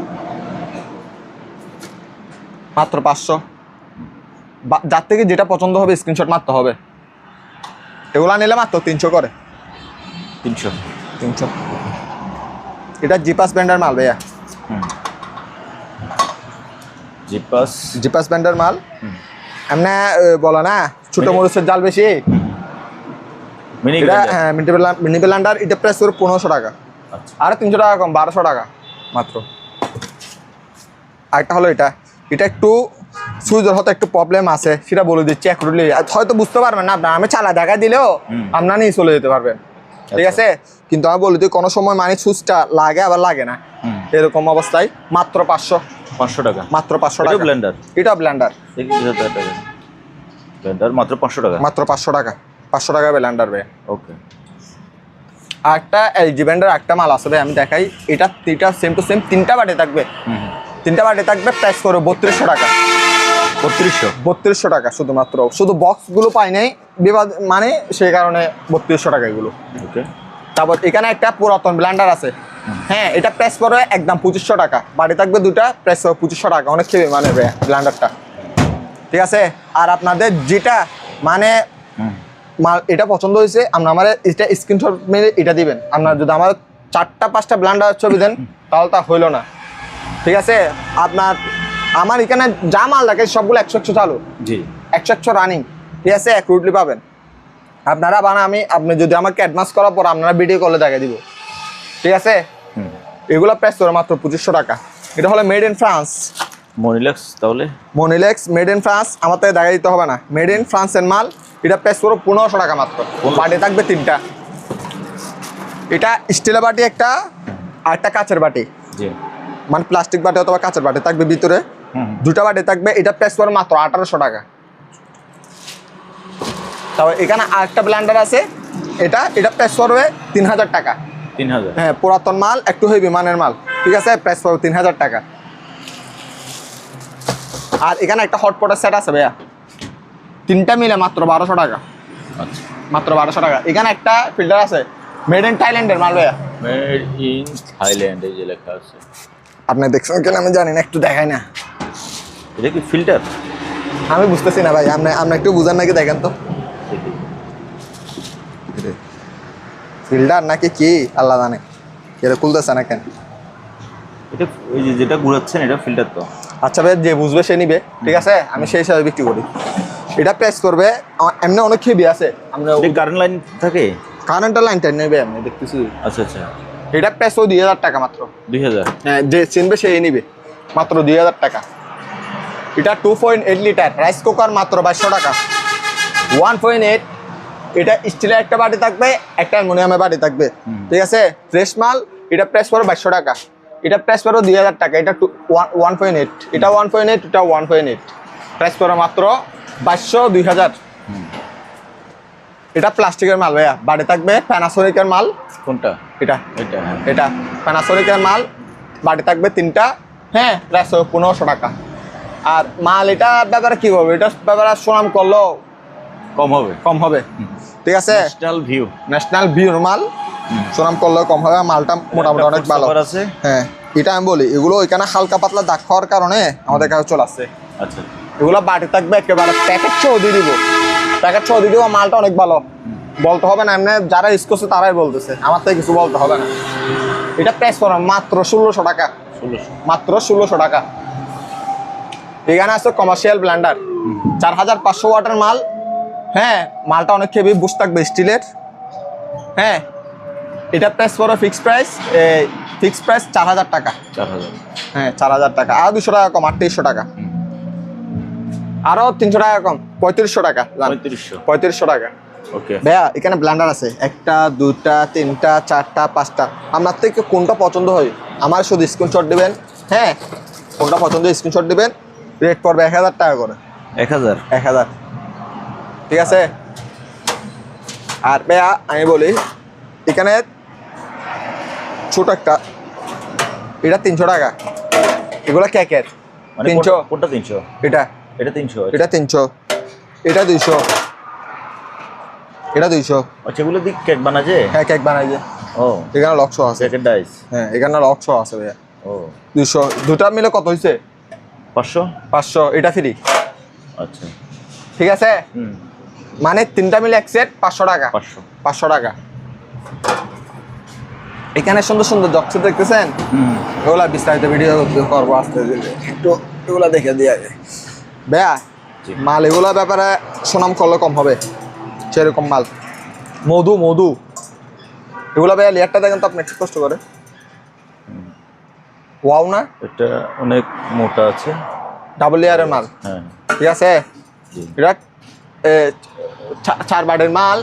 মাত্র 500। যার থেকে যেটা পছন্দ হবে স্ক্রিনশট মারতে হবে। এগুলা নিলে মাত্র 300 করে। 300। এটা জিপাস ব্র্যান্ডের মাল ভাইয়া, জিপাস ব্র্যান্ডের মাল। এমনি বলো না ছোট মরিচের জাল বেশি, মিনি ব্লেন্ডার। এটা প্রাইস করে 1500 টাকা। আরে 300 টাকা কম, 1200 টাকা মাত্র। আরেকটা হলো এটা, এটা একটু সুইচের হয়তো একটু প্রবলেম আছে, সেটা বলে দিচ্ছি। হয়তো বুঝতে পারবেন না আপনার, আমি চালা দেখা দিলেও আপনার নিয়ে চলে যেতে পারবেন। ঠিক আছে, কিন্তু আমি বলি তুই কোনো সময় মানে সুচটা লাগে আবার লাগে না, এরকম অবস্থায় মাত্র 500 টাকা, মাত্র 500 টাকা। ব্লেন্ডার, এটা ব্লেন্ডার ব্লেন্ডার মাত্র 500 টাকা, মাত্র 500 টাকা, 500 টাকা ব্লেন্ডার ভাই। ওকে। আর একটা এলজি ব্র্যান্ডের একটা মাল আছে ভাই, আমি দেখাই। এটা সেম টু সেম তিনটা বাটে থাকবে, তিনটা বাটে থাকবে, প্রাইস করো 3200 টাকা। 3200 টাকা শুধুমাত্র, শুধু বক্সগুলো পাই নাই বিবাদ মানে সেই কারণে 3200 টাকা এগুলো। ওকে। তারপর এখানে একটা পুরাতন ব্লেন্ডার আছে, হ্যাঁ, এটা প্রাইস পড়বে একদম 2500 টাকা। বাড়ি থাকবে দুটা, প্রাইস হবে 2500 টাকা, অনেক খেয়ে মানে ব্লেন্ডারটা, ঠিক আছে। আর আপনাদের যেটা মানে মাল এটা পছন্দ হয়েছে, আপনার আমার এটা স্ক্রিনশট মেরে এটা দিবেন। আপনার যদি আমার 4-5টা ব্লেন্ডার ছবি দেন তাহলে তা হইলো না, ঠিক আছে। আপনার আমার এখানে যা মাল থাকে সবগুলো 100 চালু, জি, 100 রানিং, ঠিক আছে, অ্যাকুরেটলি পাবেন আপনারা। আপনি যদি আমাকে অ্যাডভান্স করার পর আপনারা ভিডিও কলে দেখা দিব, ঠিক আছে। এগুলো প্রাইস করে মাত্র 2500 টাকা। এটা হলো মেড ইন ফ্রান্স মনিলেক্স, তাহলে মনিলেক্স মেড ইন ফ্রান্স, আমার থেকে দেখা দিতে হবে না, মেড ইন ফ্রান্সের মাল। এটা প্রাইস করো 1500 টাকা মাত্র। বাটি থাকবে তিনটা, এটা স্টিলের বাটি একটা, আর একটা কাঁচের বাটি, জি, মানে প্লাস্টিক বাটি অথবা কাঁচের বাটি থাকবে ভিতরে, দুটা বাটি থাকবে। এটা প্রাইস করে মাত্র 1800 টাকা। তবে এখানে আরেকটা ব্লেন্ডার আছে, এটা প্রাইস করবে 3000 টাকা। 3000, হ্যাঁ, পুরাতন মাল, একটু হেভি মানের মাল, ঠিক আছে, প্রাইস পাবো 3000 টাকা। আর এখানে একটা হটপটের সেট আছে ভাইয়া, তিনটা মিলে মাত্র 1200 টাকা, আচ্ছা, মাত্র 1200 টাকা। এখানে একটা ফিল্টার আছে, মেড ইন থাইল্যান্ডের মাল ভাইয়া, মেড ইন থাইল্যান্ড এই যে লেখা আছে। আপনি দেখছেন কেন আমি জানি না, একটু দেখাই না। এটা কি ফিল্টার? আমি বুঝতেছি না ভাই, আপনি একটু বুঝান নাকি, দেখেন তো ফিল্টার নাকি কি আল্লাহ জানে, এটা খুলতেছে না কেন। এটা ওই যে যেটা ঘুরাচ্ছেন এটা ফিল্টার তো। আচ্ছা ভাই, যে বুঝবে সে নিবে, ঠিক আছে, আমি সেই হিসাবে বিক্রি করি। এটা প্রাইস করবে এমনি অনেক হেভি আছে, আমরা কারেন্ট লাইন থাকে, কারেন্টের লাইনটা নেবে আমি দেখতেছি। আচ্ছা আচ্ছা, এটা প্রাইস 2000 টাকা মাত্র। 2000, হ্যাঁ, যে চিনবে সেই নিবে, মাত্র 2000 টাকা। এটা 2.8 লিটার রাইস কুকার, মাত্র 2200 টাকা। 1.8, এটা স্টিলের একটা বাটি থাকবে, একটা অ্যালুমিনিয়ামের বাটি থাকবে, ঠিক আছে, ফ্রেশ মাল। এটা প্রাইস পড়ো 2200 টাকা। এটা প্রাইস পড়ো 2000 টাকা। এটা 1.8, এটা 1.8, এটা 1.8, প্রাইস পড়ো মাত্র 2200, 2000। এটা প্লাস্টিকের মাল ভাইয়া, বাড়ি থাকবে প্যানাসোনিকের মাল। কোনটা? এটা এটা, হ্যাঁ, এটা প্যানাসোনিকের মাল, বাড়ি থাকবে তিনটা, হ্যাঁ, প্রাইস 1500 টাকা। আর মাল এটা ব্যাপারে কি হবে, এটা ব্যাপারে সুনাম করলেও কম হবে, ঠিক আছে। ন্যাশনাল ভিউর মাল, সুনাম করলেও কম হবে, মালটা মোটামুটি অনেক ভালো আছে। হ্যাঁ, এটা আমি বলি, এগুলো ওইখানে হালকা পাতলা দাগ খাওয়ার কারণে আমাদের কাছে চলে আসছে। আচ্ছা, এগুলো বাটি থাকবে একেবারে প্যাকেট সহ দিয়ে দিব, প্যাকেট সহ দিয়ে দিব। মালটা অনেক ভালো, বলতে হবে না, এমনি যারা ইউজ করছে তারাই বলতেছে, আমার থেকে কিছু বলতে হবে না। এটা প্রাইস করো মাত্র 1600 টাকা, 1600, মাত্র 1600 টাকা। এখানে আছে কমার্শিয়াল ব্লেন্ডার, 4500 ওয়াটের মাল, হ্যাঁ, মালটা অনেক হেভি, বুঝ থাকবে স্টিলের, হ্যাঁ। এটা প্রাইস পড়ো ফিক্সড প্রাইস 4000 টাকা, 4000, হ্যাঁ, 4000 টাকা। আর 200 টাকা কম, 3800 টাকা। আরো 300 টাকা কম, 3500 টাকা, 3500 টাকা। ওকে ভাইয়া, এখানে ব্লেন্ডার আছে, একটা, দুটা, তিনটা, চারটা, পাঁচটা। আপনার থেকে কোনটা পছন্দ হয় আমার শুধু স্ক্রিনশট দিবেন, হ্যাঁ, কোনটা পছন্দ স্ক্রিনশট দিবেন। রেট পড়বে 1000 টাকা করে, 1000, ঠিক আছে। আর ভাইয়া আমি বলি, এখানে ছোট একটা, এটা 300 টাকা। এগুলো কেকের, মানে 300, কোনটা 300? এটা 300, এটা 300, এটা 200, এটা 200। আচ্ছা, এগুলো দিয়ে কেক বানাজে? হ্যাঁ, কেক বানাই যে। ও, এখানে লক্স আছে, কেকের ডাইস, হ্যাঁ, এখানে লক্স আছে ভাইয়া। ও, 200, দুটা মিলে কত হয়েছে? 500, 500, এটা ফ্রি, আচ্ছা, ঠিক আছে। মানে তিনটা মিলে এক সেট 500 টাকা, 500 টাকা। এখানে সুন্দর সুন্দর জক্স দেখতেছেন, ওগুলা বিস্তারিত ভিডিও করবো আস্তে ধীরে, একটু এগুলা দেখে দিয়ে আগে ভাইয়া। মাল এগুলা ব্যাপারে সুনাম করলে কম হবে, সেরকম মাল। মধু এগুলা ভাইয়া, লেয়ারটা দেখেন তো আপনি, একটু কষ্ট করে। ওয়াও না, এটা অনেক মোটা আছে, ডাবল লেয়ারের মাল, হ্যাঁ, ঠিক আছে। এটা চার বাটের মাল,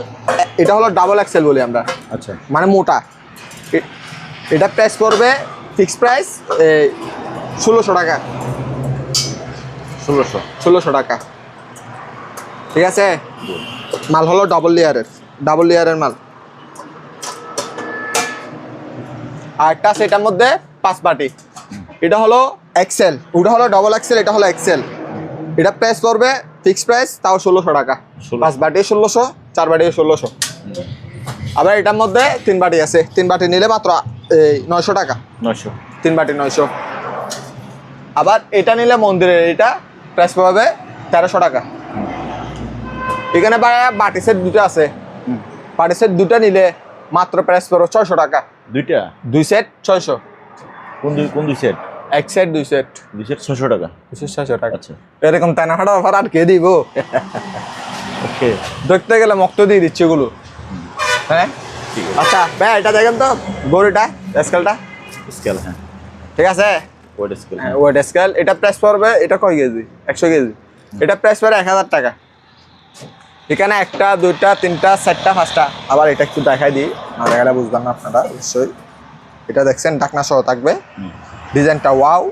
এটা হলো ডাবল এক্সেল বলি আমরা, আচ্ছা মানে মোটা। এটা প্রাইস পড়বে ফিক্সড প্রাইস 1600 টাকা, 1600 টাকা। ঠিক আছে, মাল হলো ডাবল লেয়ারের মাল। আর একটা আছে এটার মধ্যে 5 বাটি, এটা হলো এক্সেল, ওটা হলো ডাবল এক্সেল, এটা হলো এক্সেল। এটা প্রাইস পড়বে ফিক্সড প্রাইস তাও 1600 টাকা। 5 বাটি 1600, 4 বাটি 1600। আবার এটার মধ্যে 3 বাটি আছে, 3 বাটি নিলে মাত্র 900 টাকা, 900, 3 বাটি 900। আবার এটা নিলে মন্দিরের, এটা প্রাইস পাবে 1300 টাকা। এখানে বাটি সেট দুটো আছে, বাটি সেট দুটো নিলে মাত্র প্রাইস পড়বে 600 টাকা। দুইটা 2 সেট 600, কোন দুই সেট? এক সেট 2 সেট 600 টাকা। 600 টাকা। আচ্ছা এরকম তেনাহাটা অফার আর কে দিব? ওকে, দেখতে গেলে মক্ত দিয়ে দিচ্ছে এগুলো। হ্যাঁ ঠিক আছে। আচ্ছা ভাই, এটা দেখেন তো গরুটা স্কেলটা, স্কেল, হ্যাঁ ঠিক আছে, ওয়েট স্কেল। Weight scale. এটা প্রাইস পড়বে, এটা কয় কেজি? 100 কেজি। এটা প্রাইস পড়বে 1000 টাকা। এখানে 1টা 2টা 3টা 4টা 5টা। আবার এটা একটু দেখাই দিই, না দেখালে বুঝবেন না আপনারা অবশ্যই। এটা দেখছেন ঢাকনা সহ থাকবে, ডিজাইনটা ওয়াও।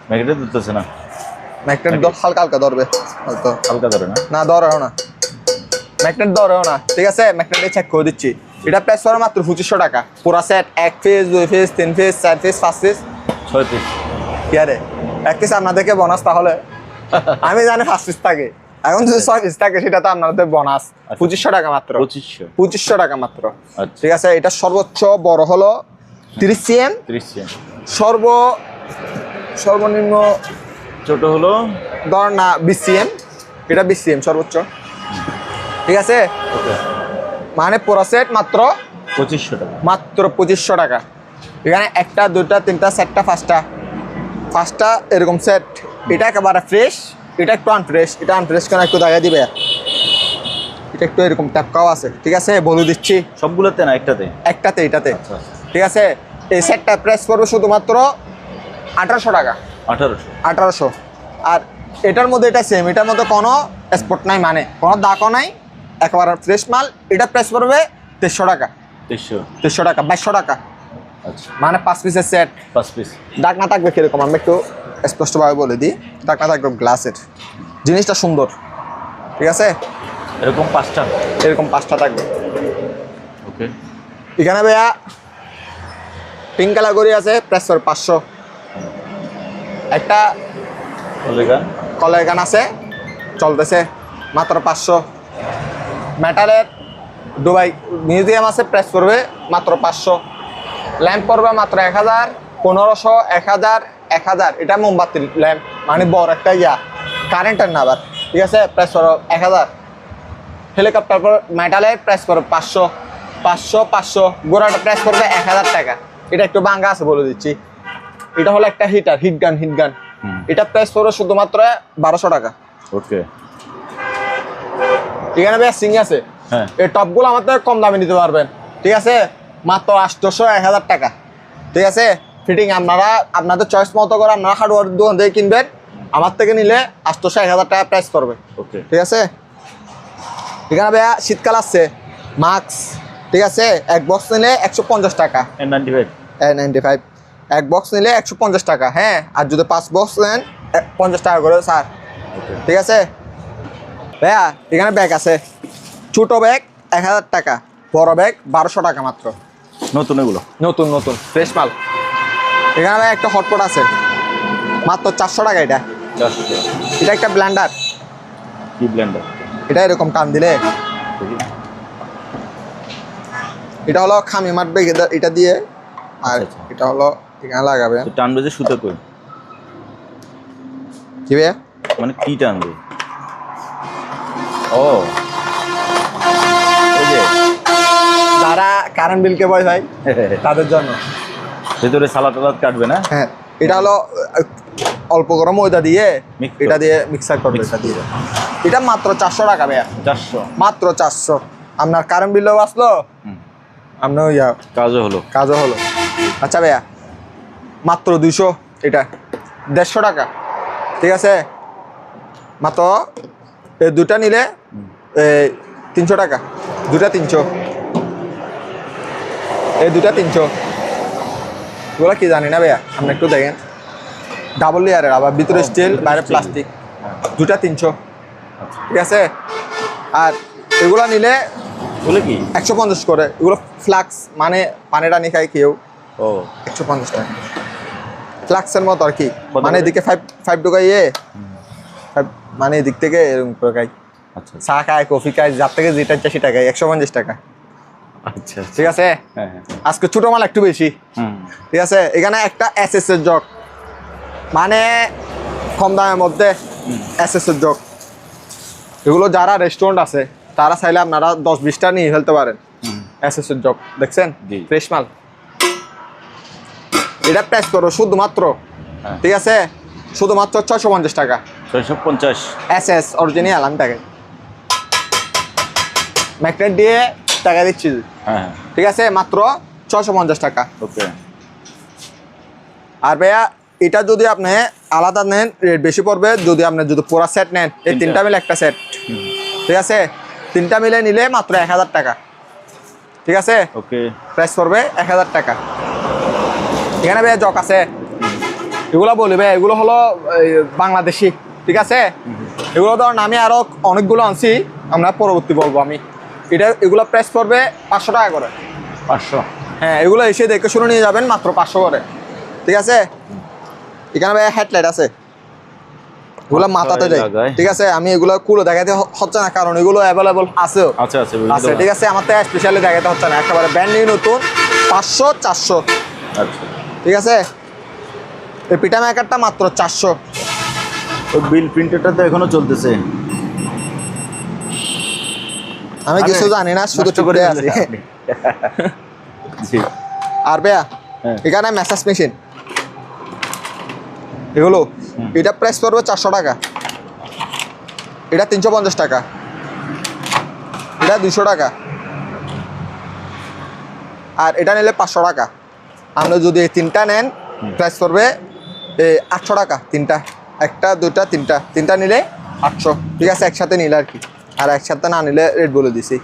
ম্যাগনেট দিতেছে না? ম্যাগনেট হালকা হালকা ধরবে হয়তো, হালকা ধরে না? না ধরেও না, ম্যাগনেট ধরেও না। ঠিক আছে, ম্যাগনেটে চেক করে দিচ্ছি। এটা প্রাইস পড়বে মাত্র 2500 টাকা। পুরা set, 1 piece 2 piece 3 piece 4 piece 5 piece 6 piece. কি আরে 1 পিস আপনাদেরকে বোনাস, তাহলে আমি জানি 5 পিস থাকে, এখন যদি 6 পিস থাকে সেটা তো আপনাদের বোনাস। 2500 টাকা মাত্র, 2500 টাকা মাত্র। আচ্ছা ঠিক আছে, এটা সর্বোচ্চ বড় হলো 30 সিএম, 30 সিএম। সর্বনিম্ন ছোট হলো ধর না 20 সিএম, এটা 20 সিএম সর্বোচ্চ। ঠিক আছে, ওকে, মানে পুরো সেট মাত্র 2500 টাকা। মাত্র 2500 টাকা। এখানে 1টা 2টা 3টা 4টা 5টা এরকম সেট। এটা একেবারে ফ্রেশ, এটা একটু আনফ্রেশ। এটা আনফ্রেশ কেন একটু দেখা দিবে, এটা একটু এরকম ট্যাপকাও আছে। ঠিক আছে, বলে দিচ্ছি সবগুলোতে না একটাতে? একটাতে, এটাতে। আচ্ছা ঠিক আছে, এই সেটটা প্রাইস পড়বে শুধুমাত্র 1800 টাকা, 1800। আর এটার মধ্যে এটা সেম, এটার মধ্যে কোনো স্পট নাই, মানে কোনো দাগও নাই, একেবারে ফ্রেশ মাল। এটা প্রাইস পড়বে 2300 টাকা, 2300 টাকা, 2200 টাকা। আচ্ছা, মানে 5 পিসের সেট। 5 পিস। ডাকনা থাকবে কিরকম আমি একটু স্পষ্টভাবে বলে দিই। ডাকনা থাকবে গ্লাসের, জিনিসটা সুন্দর। ঠিক আছে, এরকম 5টা, এরকম 5টা থাকবে। ওকে। এখানে ভাইয়া পিঙ্ক কালার গড়ি আছে, প্রাইস পড়বে 500। একটা কলের গান আছে, চলতেছে মাত্র 500। মেটালের দুবাই মিউজিয়াম আছে, প্রাইস পড়বে মাত্র 500। ল্যাম্প পড়বে মাত্র 1000, 1500, 1000, 1000। এটা মোমবাতির ল্যাম্প, মানে বড় একটা কারেন্টের না আবার। ঠিক আছে, প্রাইস পড়বে 1000। হেলিকপ্টার পর মেটালের প্রাইস পড়বে 500, 500, 500। গোড়াটা প্রাইস পড়বে 1000 টাকা। এটা একটু ভাঙ্গা আছে বলে দিচ্ছি। এটা হলো একটা হিটার, হিট গান। এটা প্রাইস পড়বে শুধুমাত্র 1200 টাকা। ওকে। এখানে ভাই সিং আছে, হ্যাঁ, এই টপগুলো আমাদের কম দামে নিতে পারবেন। ঠিক আছে, মাত্র 800, 1000 টাকা। ঠিক আছে, ফিটিং আপনারা আপনাদের চয়েস মতো করে আপনারা হার্ডওয়্যার দোকান থেকে কিনবেন। আমার থেকে নিলে 800, 1000 টাকা প্রাইস পড়বে। ওকে, ঠিক আছে। এখানে ভাইয়া শীতকাল আসছে, মাস্ক। ঠিক আছে, 1 বক্স নিলে 150 টাকা, N95, N95। 1 বক্স নিলে 150 টাকা। হ্যাঁ, আর যদি 5 বক্স নেন 50 টাকা করে স্যার। ওকে। ঠিক আছে ভাইয়া, এখানে ব্যাগ আছে, ছোটো ব্যাগ 1000 টাকা, বড় ব্যাগ 1200 টাকা মাত্র। নতুন এগুলো? নতুন ফ্রেশ মাল। এখানে ভাই একটা হটপট আছে, মাত্র 400 টাকা। এটা 400। এটা একটা ব্লেন্ডার। কি ব্লেন্ডার? এটা এরকম টান দিলে, এটা হলো খামি মারবে এটা দিয়ে। আর আচ্ছা। এটা হলো এখানে লাগাবে। টানবে যে সুতো কই? কি ভাইয়া? মানে কি টানবে? ও, ওই যে যারা কারেন্ট বিলকে ভয় হয় তাদের জন্য। ভেতরে সালাদ কাটবে না? হ্যাঁ, এটা হলো অল্প গরম ময়দা দিয়ে Mix এটা দিয়ে মিক্সার করবে। এটা দিয়ে, এটা মাত্র 400 টাকা ভাইয়া, 400। মাত্র 400। আপনার কারেন্ট বিলও বাঁচলো, আপনার কাজও হলো। আচ্ছা ভাইয়া, মাত্র 200। এটা 150 টাকা। ঠিক আছে, মাত্র এই দুটা নিলে 300 টাকা, দুটা 300, এই দুটা 300। এগুলো কি জানি না ভাইয়া, আপনি একটু দেখেন। ডাবল লেয়ারের, আবার ভিতরে স্টিল, বাইরে প্লাস্টিক, দুটা 300, ঠিক আছে। আর এগুলো নিলে বলে কি 150 করে। এগুলো ফ্লাক্স, মানে পানি টানি খায় কেউ, ও 150 টাকা। ফ্লাক্সের মতো আর কি, কত মানে করে? এদিকে 5 ঢুকাইয়ে, মানে এদিক থেকে এরকম করে খাই, আচ্ছা চা খায়, কফি খায়, যার থেকে যেটা ইচ্ছা সেটা খায়, 150 টাকা, আচ্ছা ঠিক আছে। হ্যাঁ হ্যাঁ আজকে ছোট মাল একটু বেশি, ঠিক আছে। এখানে একটা এসএস এর জগ, মানে কম দামের মধ্যে এসএস এর জগ। এগুলো যারা রেস্টুরেন্ট আছে তারা চাইলে আপনারা 10-20টা নিয়ে ফেলতে পারেন। এসএস এর জগ দেখছেন, জি। ফ্রেশ মাল। এটা প্রাইস করো শুধুমাত্র, হ্যাঁ। ঠিক আছে, শুধুমাত্র 650 টাকা। 650। এসএস অরিজিনাল আমি টাকা ম্যাগনেট দিয়ে টাকা দিচ্ছি, হ্যাঁ ঠিক আছে, মাত্র 650 টাকা। ওকে। আর ভাইয়া এটা যদি আপনি আলাদা নেন রেট বেশি পড়বে, যদি আপনি যদি পুরো সেট নেন, এই তিনটা মিলে একটা সেট, ঠিক আছে, তিনটা মিলে নিলে মাত্র 1000 টাকা, ঠিক আছে। ওকে। প্রাইস পড়বে 1000 টাকা। এখানে ভাইয়া জক আছে, এগুলো বলি ভাই, এগুলো হলো বাংলাদেশি, ঠিক আছে। এগুলো ধরুন আমি আরো অনেকগুলো আনছি, আমরা পরবর্তী বলবো আমি। এগুলো প্রাইস পড়বে 500 টাকা করে। 500। হ্যাঁ, এগুলো এসে দেখে শুনে নিয়ে যাবেন মাত্র 500 করে, ঠিক আছে। এখানে ভাই হেডলাইট আছে, এগুলো মাথাতে দেয়, ঠিক আছে। আমি এগুলো কুলো দেখাতে হচ্ছে না, কারণ এগুলো অ্যাভেলেবল আছেও, আচ্ছা আচ্ছা আছে, ঠিক আছে। আমার তো স্পেশালি দেখাতে হচ্ছে না, একেবারে ব্র্যান্ড নিউ নতুন, 500, 400, আচ্ছা। ঠিক আছে। এই পিটা মেকারটা মাত্র 400। ওই বিল প্রিন্টারটা তো এখনো চলতেছে। আমি কিছু জানি না, শুধু চুপ করে আছি। জি। আর ভাইয়া হ্যাঁ। এখানে ম্যাসাজ মেশিন, এগুলো এটা প্রাইস পড়বে 400 টাকা, এটা 350 টাকা, এটা 200 টাকা, আর এটা নিলে 500 টাকা। আপনি যদি এই তিনটা নেন প্রাইস পড়বে 800 টাকা তিনটা, একটা দুটা তিনটা, তিনটা নিলে 800, ঠিক আছে, একসাথে নিলে আর কি। আর একসাথে না নিলে রেট বলে দিছি।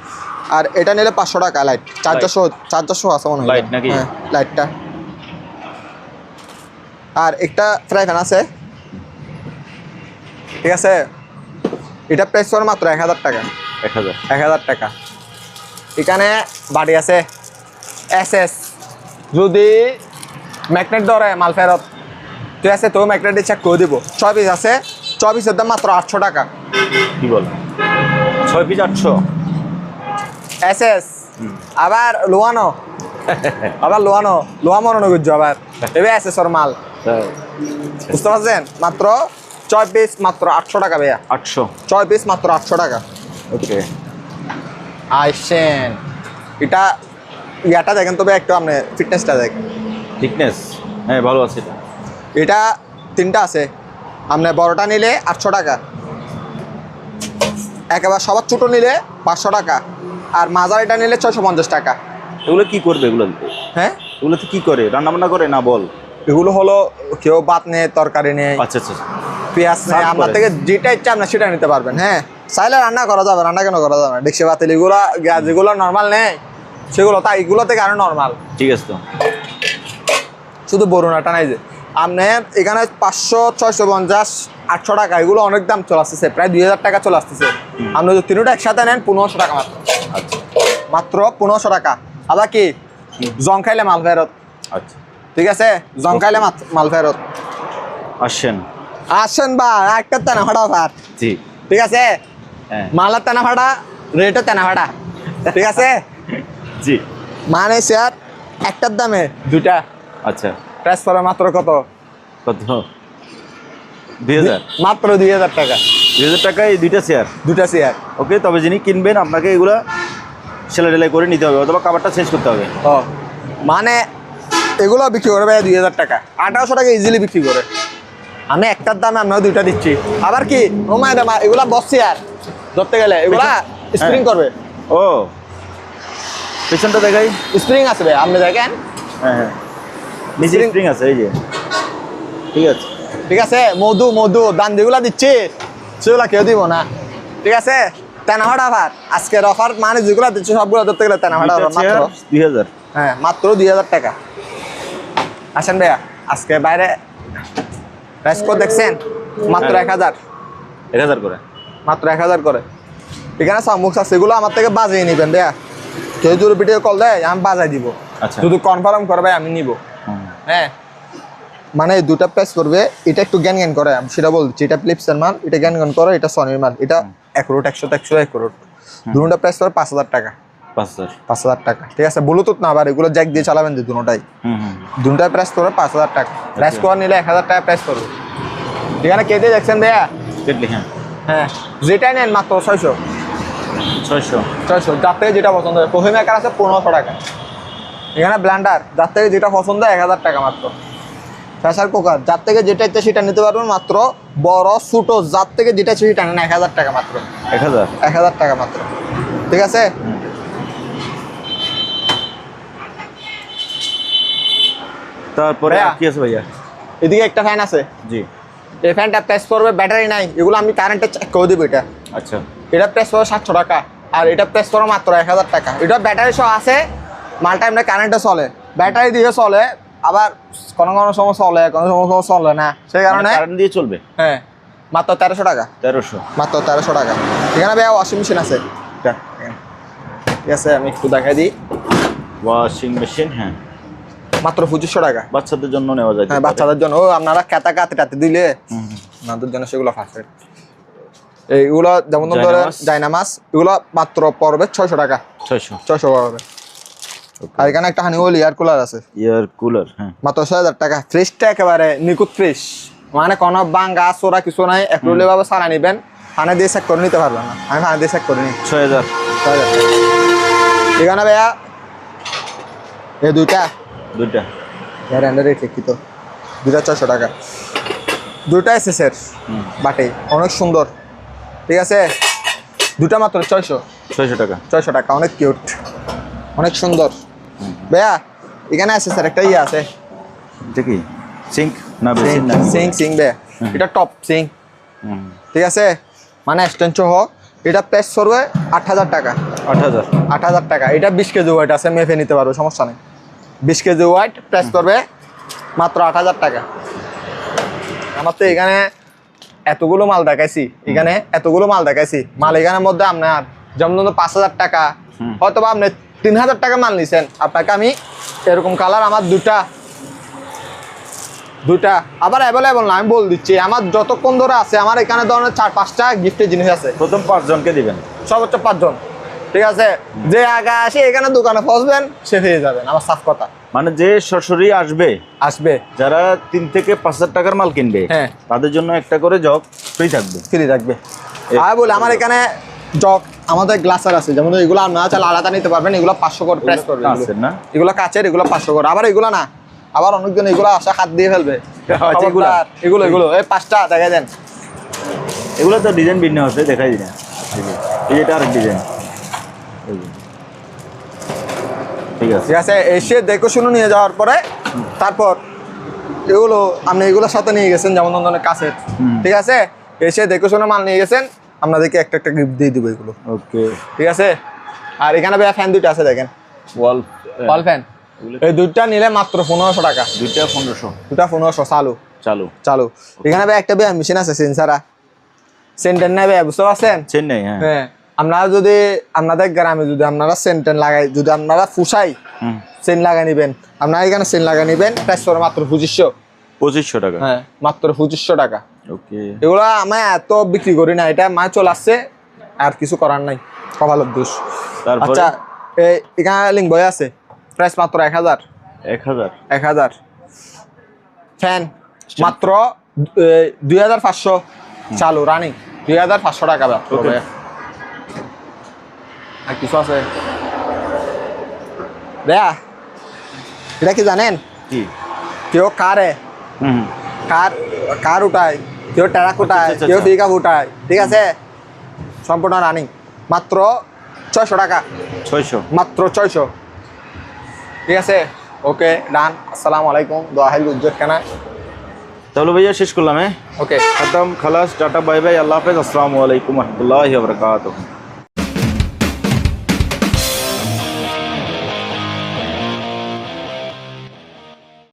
আর এটা নিলে 500 টাকা। লাইট চার্জার আছে মনে হয়, লাইট নাকি? হ্যাঁ, লাইটটা। আর একটা ফ্রাই প্যান আছে, ঠিক আছে, এটা প্রাইস পড়ে মাত্র 1000 টাকা। 1000 টাকা। এখানে বাড়ি আছে এসএস, যদি ম্যাগনেট ধরে মাল ফেরত, ঠিক আছে, তো ম্যাগনেটে চেক করে দিব। 6 পিস আছে, 6 পিসের দাম মাত্র 800 টাকা। কি বল, 6 পিস 800? এসএস আবার লোয়ানো, লোয়া মনে করছো আবার, এবার এসএস ওর মাল, বুঝতে পারছেন। মাত্র 6 পিস মাত্র 800 টাকা ভাইয়া। 800। 6 পিস মাত্র 800 টাকা। ওকে। আইসেন এটা ইয়াটা দেখেন, তবে একটু আপনি ফিটনেসটা দেখেন, থিকনেস হ্যাঁ ভালো আছে এটা। এটা তিনটা আছে, আপনি বড়টা নিলে 800 টাকা, একেবারে সবার ছোট নিলে 500 টাকা, আর মাঝারিটা নিলে 650 টাকা। এগুলো কি করবে এগুলো দিতে? হ্যাঁ, এগুলোতে কি করে, রান্না বান্না করে না বল? এগুলো হলো কেউ ভাত নেয়, তরকারি নেয়, আচ্ছা আচ্ছা। পেঁয়াজ নেয়, সার্ভ আপনার করে। থেকে যেটা ইচ্ছা আপনার সেটা নিতে পারবেন। হ্যাঁ, চাইলে রান্না করা যাবে, রান্না কেন করা যাবে না। ডেকসি বাতিল এগুলো যেগুলো নর্মাল নেয় সেগুলো, তাই এগুলো থেকে আরো নর্মাল, ঠিক আছে তো। শুধু বরুণাটা নাই যে আপনার এখানে 500, 650, 800 টাকা, এগুলো অনেক দাম চলে আসতেছে, প্রায় 2000 টাকা চলে আসতেছে। আপনি যদি তিনটা একসাথে নেন 1500 টাকা মাত্র, আচ্ছা মাত্র 1500 টাকা। আবার কি জং খাইলে মাল ফেরত, আচ্ছা। ঠিক আছে, জং খাইলে মাল ফেরত। আসেন বা একটা তেনা ফাটা ভাত, জি। ঠিক আছে, হ্যাঁ মালের তেনা ফাটা, রেটও তেনা ফাটা, ঠিক আছে। জি। মানে স্যার একটার দামে দুটা, আচ্ছা। প্রাইস পড়ে মাত্র কত? কত? 2000? মাত্র 2000 টাকা, 2000 টাকায় এই দুইটা চেয়ার। দুটা চেয়ার। ওকে, তবে যিনি কিনবেন আপনাকে এগুলা সেলাই টেলাই করে নিতে হবে, অথবা কাভারটা চেঞ্জ করতে হবে। ও মানে এগুলো বিক্রি করে ভাই 2000 টাকা, 1800 টাকা ইজিলি বিক্রি করে। আমি একটার দামে আমরা দুইটা দিচ্ছি। আবার কি রোমায় দামা, এগুলা বসছে আর ধরতে গেলে এগুলা স্প্রিং করবে। ও পেছনটা দেখাই, স্প্রিং আছে ভাই, আপনি দেখেন। হ্যাঁ হ্যাঁ, নিচে স্প্রিং আছে এই যে, ঠিক আছে। ঠিক আছে, মধু দান যেগুলা দিচ্ছি সেগুলো কেউ দিব না, ঠিক আছে? তেনাহাট অফার, আজকের অফার মানে যেগুলো দিচ্ছে সবগুলো ধরতে গেলে তেনাহাট অফার মাত্র 2000। হ্যাঁ, মাত্র 2000 টাকা। আসেন ভাইয়া, আজকে বাইরে প্রাইস কত দেখছেন? মাত্র 1000, 1000 করে। মাত্র 1000 করে। এখানে সামুক্স আছে, এগুলো আমার থেকে বাজিয়ে নেবেন ভাইয়া। কেউ যদি ভিডিও কল দেয় আমি বাজাই দিব, আচ্ছা। যদি কনফার্ম করে ভাই আমি নিব। হ্যাঁ, মানে দুটা প্রেস করবে, এটা একটু জ্ঞান জ্ঞান করে, আমি সেটা বলছি। এটা ফিলিপসের মাল, এটা জ্ঞান জ্ঞান করে, এটা সনির মাল, এটা 1 রোড 100 1 রোড। দুটোটা প্রেস করে 5000 টাকা। 5000 টাকা, ঠিক আছে? ব্লুটুথ না, আবার এগুলো জ্যাক দিয়ে চালাবেন যে দুটোটাই। দুটোটা প্রেস করে 5000 টাকা। প্রেস করে নিলে 1000 টাকা প্রেস করবে। এখানে কেটে দেখছেন ভাইয়া? হ্যাঁ, যেটাই নেন মাত্র 600। 600 যার থেকে যেটা পছন্দ হয়। কফি মেকার আছে 1500 টাকা। এখানে ব্লেন্ডার যার থেকে যেটা পছন্দ হয় 1000 টাকা মাত্র। প্রেসার কুকার যার থেকে যেটা ইচ্ছে সেটা নিতে পারবেন মাত্র। বড় ছোট যার থেকে যেটা ইচ্ছে সেটা নেন 1000 টাকা মাত্র। 1000 টাকা মাত্র, ঠিক আছে? তারপরে কি আছে ভাইয়া? এদিকে একটা ফ্যান আছে। জি। এই ফ্যানটা প্রেস করবে, ব্যাটারি নাই, এগুলো আমি কারেন্টে চেক করে দেবো। এটা আচ্ছা, এটা প্রেস করবে 700 টাকা, আর এটা প্রেস করো মাত্র 1000 টাকা। এটা ব্যাটারি সহ আছে, মালটা এমনি কারেন্টে চলে, ব্যাটারি দিয়ে চলে, আবার কোনো কোনো সময় চলে, কোনো সময় চলে না, সেই কারণে কারেন্ট দিয়ে চলবে। হ্যাঁ, মাত্র 1300 টাকা। 1300, মাত্র 1300 টাকা। এখানে ভাইয়া ওয়াশিং মেশিন আছে, ঠিক আছে? আমি একটু দেখাই দিই। ওয়াশিং মেশিন, হ্যাঁ, মাত্র 2500 টাকা। বাচ্চাদের জন্য নেওয়া যায়। হ্যাঁ, বাচ্চাদের জন্য। ও আপনারা কাতে টাতে দিলে আপনাদের জন্য সেগুলো পারফেক্ট। এইগুলো যেমন ধরে জায়নামাজ, এগুলো মাত্র পড়বে 600 টাকা। 600 পড়বে। আর এখানে একটা হানিওয়েল এয়ার কুলার আছে। এয়ার কুলার, হ্যাঁ, মাত্র 6000 টাকা। ফ্রিজটা একেবারে নিখুঁত ফ্রিজ, মানে কোনো বাঙ্গা চোরা কিছু নাই। একরুলি ভাবে সারা নিবেন, পানি দিয়ে চেক করে নিতে পারবেন না, আমি পানি দিয়ে চেক করে নিই। 6000। এখানে ভাইয়া এই দুইটা তো দুইটা 600 টাকা। দুইটা এসএসের বাটে, অনেক সুন্দর, ঠিক আছে? দুটা মাত্র 600 টাকা। 600 টাকা, অনেক কিউট, অনেক সুন্দর। ভাইয়া এখানে এসএসের একটা ইয়ে আছে। এটা কি সিঙ্ক না? বেসিন না? সিং ভাইয়া, এটা টপ সিং, ঠিক আছে? মানে স্ট্যান্ড সহ। এটা প্রেস করবে 8000 টাকা। 8000 টাকা। এটা 20 কেজি ওয়েট আছে, মেপে নিতে পারবে, সমস্যা নেই। 20 কেজি ওয়েট প্রেস করবে মাত্র 8000 টাকা। আমার তো এখানে এতগুলো মাল দেখাইছি, মাল এখানের মধ্যে আপনার যেমন 5000 টাকা, হয়তো বা আপনি 3000 টাকা মাল নিছেন, আপনাকে আমি এরকম কালার আমার দুটা আবার অ্যাভেলেবল না, আমি বল দিচ্ছি। আমার যতক্ষণ ধরে আছে আমার এখানে ধরনের 4-5টা গিফটের জিনিস আছে। প্রথম 5 জনকে দিবেন, সর্বোচ্চ 5 জন, ঠিক আছে? যে আগে আসে এখানে দোকানে পৌঁছবেন সে পেয়ে যাবেন, আমার সাফ কথা। মানে যে সরাসরি আসবে, যারা 3 থেকে 5000 টাকার মাল কিনবে, হ্যাঁ, তাদের জন্য একটা করে জগ ফ্রি থাকবে। আর বলে আমার এখানে জগ আমাদের গ্লাসার আছে, যেমন এগুলো আপনারা চাইলে আলাদা নিতে পারবেন। এগুলো 500 করে প্রেস করবে, এগুলো কাচের, এগুলো 500 করে। আবার এগুলো না, আবার অনেকজন এগুলো আসা হাত দিয়ে ফেলবে। এগুলো এই 5টা দেখা দেন। এগুলো তো ডিজাইন ভিন্ন আছে, দেখাই দিন। এই এটা আরেক ডিজাইন, ঠিক আছে? এসে দেখে শুনে নিয়ে যাওয়ার পরে তারপর এগুলো আপনি এগুলোর সাথে নিয়ে গেছেন, যেমন ধরনের কাছের, ঠিক আছে? এসে দেখে শুনে মাল নিয়ে গেছেন, আপনাদেরকে একটা গিফট দিয়ে দিব এগুলো। ওকে, ঠিক আছে? আর এখানে ভাইয়া ফ্যান দুইটা আছে, দেখেন, ওয়াল ফ্যান। এই দুইটা নিলে মাত্র 1500 টাকা। দুইটা 1500 চালু। এখানে ভাই একটা ভাই মেশিন আছে, সেন্সারা সেন্টার নাই ভাই, বুঝতে পারছেন? চেন্নাই, হ্যাঁ। আপনারা যদি আপনাদের গ্রামে যদি আপনারা সেন্টার লাগাই, যদি আপনারা ফুসাই সেন লাগাই নিবেন, আপনারা এখানে সেন লাগাই নিবেন, প্রাইস করে মাত্র 2500 টাকা। হ্যাঁ, মাত্র 2500 টাকা। ওকে, এগুলো আমি এত বিক্রি করি না, এটা মাছ চলে আসছে, আর কিছু করার নাই, কপালের দোষ। আচ্ছা, এখানে লিঙ্ক বই আছে, প্রাইস মাত্র 1000। ফ্যান মাত্র 2500 চালু, রানিং 2500 টাকা। আর কিছু আছে দেয়া, এটা কি জানেন? কেউ কার উঠায়, কেউ ট্রাক উঠায়, কেউ পিকআপ উঠায়, ঠিক আছে? সম্পূর্ণ রানিং, মাত্র 600 টাকা। মাত্র 600, ঠিক আছে? ওকে, ডান। আসসালামু আলাইকুম। দোয়া হাইল গুজ্জত কেনা। তাহলে ভাইয়া শেষ করলাম, হ্যাঁ ওকে। খতম খালাস, টাটা বাই বাই, আল্লাহ হাফেজ, আসসালামু আলাইকুম রহমতুল্লাহি ওয়া বারাকাতুহু।